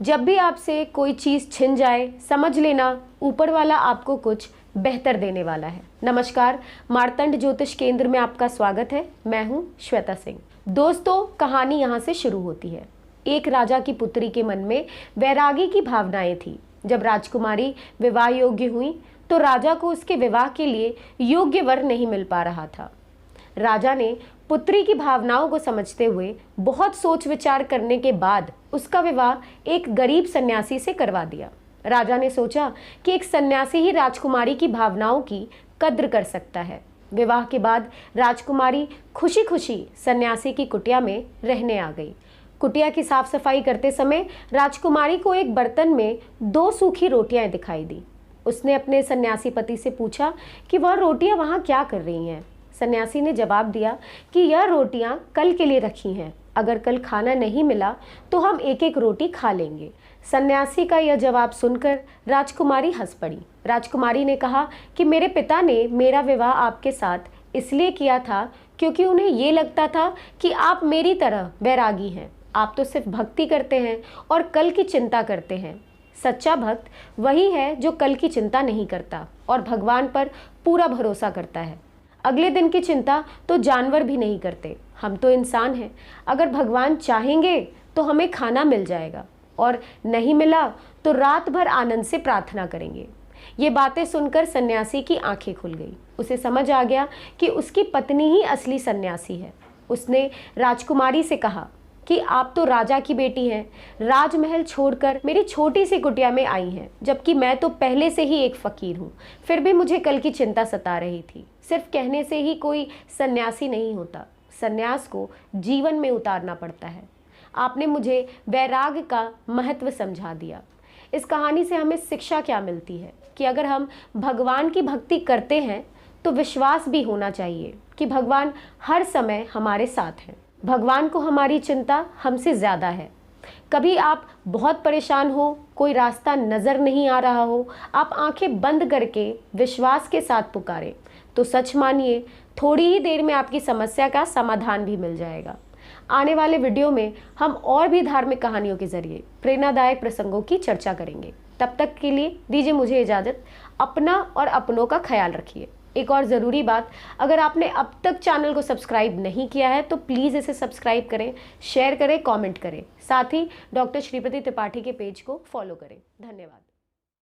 जब भी आपसे कोई चीज़ छिन जाए, समझ लेना ऊपर वाला आपको कुछ बेहतर देने वाला है। नमस्कार, मार्तंड ज्योतिष केंद्र में आपका स्वागत है। मैं हूं श्वेता सिंह। दोस्तों, कहानी यहाँ से शुरू होती है। एक राजा की पुत्री के मन में वैरागी की भावनाएं थी। जब राजकुमारी विवाह योग्य हुई तो राजा को उसके विवाह के लिए योग्य वर नहीं मिल पा रहा था। राजा ने पुत्री की भावनाओं को समझते हुए बहुत सोच विचार करने के बाद उसका विवाह एक गरीब सन्यासी से करवा दिया। राजा ने सोचा कि एक सन्यासी ही राजकुमारी की भावनाओं की कद्र कर सकता है। विवाह के बाद राजकुमारी खुशी खुशी सन्यासी की कुटिया में रहने आ गई। कुटिया की साफ सफाई करते समय राजकुमारी को एक बर्तन में 2 सूखी रोटियां दिखाई दी। उसने अपने सन्यासी पति से पूछा कि वह रोटियां वहां क्या कर रही हैं। सन्यासी ने जवाब दिया कि यह रोटियां कल के लिए रखी हैं, अगर कल खाना नहीं मिला तो हम एक एक रोटी खा लेंगे। सन्यासी का यह जवाब सुनकर राजकुमारी हंस पड़ी। राजकुमारी ने कहा कि मेरे पिता ने मेरा विवाह आपके साथ इसलिए किया था क्योंकि उन्हें ये लगता था कि आप मेरी तरह वैरागी हैं। आप तो सिर्फ भक्ति करते हैं और कल की चिंता करते हैं। सच्चा भक्त वही है जो कल की चिंता नहीं करता और भगवान पर पूरा भरोसा करता है। अगले दिन की चिंता तो जानवर भी नहीं करते, हम तो इंसान हैं। अगर भगवान चाहेंगे तो हमें खाना मिल जाएगा और नहीं मिला तो रात भर आनंद से प्रार्थना करेंगे। ये बातें सुनकर सन्यासी की आंखें खुल गई। उसे समझ आ गया कि उसकी पत्नी ही असली सन्यासी है। उसने राजकुमारी से कहा कि आप तो राजा की बेटी हैं, राजमहल छोड़कर मेरी छोटी सी कुटिया में आई हैं, जबकि मैं तो पहले से ही एक फकीर हूँ। फिर भी मुझे कल की चिंता सता रही थी। सिर्फ कहने से ही कोई सन्यासी नहीं होता, सन्यास को जीवन में उतारना पड़ता है। आपने मुझे वैराग्य का महत्व समझा दिया। इस कहानी से हमें शिक्षा क्या मिलती है कि अगर हम भगवान की भक्ति करते हैं तो विश्वास भी होना चाहिए कि भगवान हर समय हमारे साथ हैं। भगवान को हमारी चिंता हमसे ज़्यादा है। कभी आप बहुत परेशान हो, कोई रास्ता नज़र नहीं आ रहा हो, आप आंखें बंद करके विश्वास के साथ पुकारें तो सच मानिए थोड़ी ही देर में आपकी समस्या का समाधान भी मिल जाएगा। आने वाले वीडियो में हम और भी धार्मिक कहानियों के जरिए प्रेरणादायक प्रसंगों की चर्चा करेंगे। तब तक के लिए दीजिए मुझे इजाज़त। अपना और अपनों का ख्याल रखिए। एक और ज़रूरी बात, अगर आपने अब तक चैनल को सब्सक्राइब नहीं किया है तो प्लीज़ इसे सब्सक्राइब करें, शेयर करें, कमेंट करें। साथ ही डॉक्टर श्रीपति त्रिपाठी के पेज को फॉलो करें। धन्यवाद।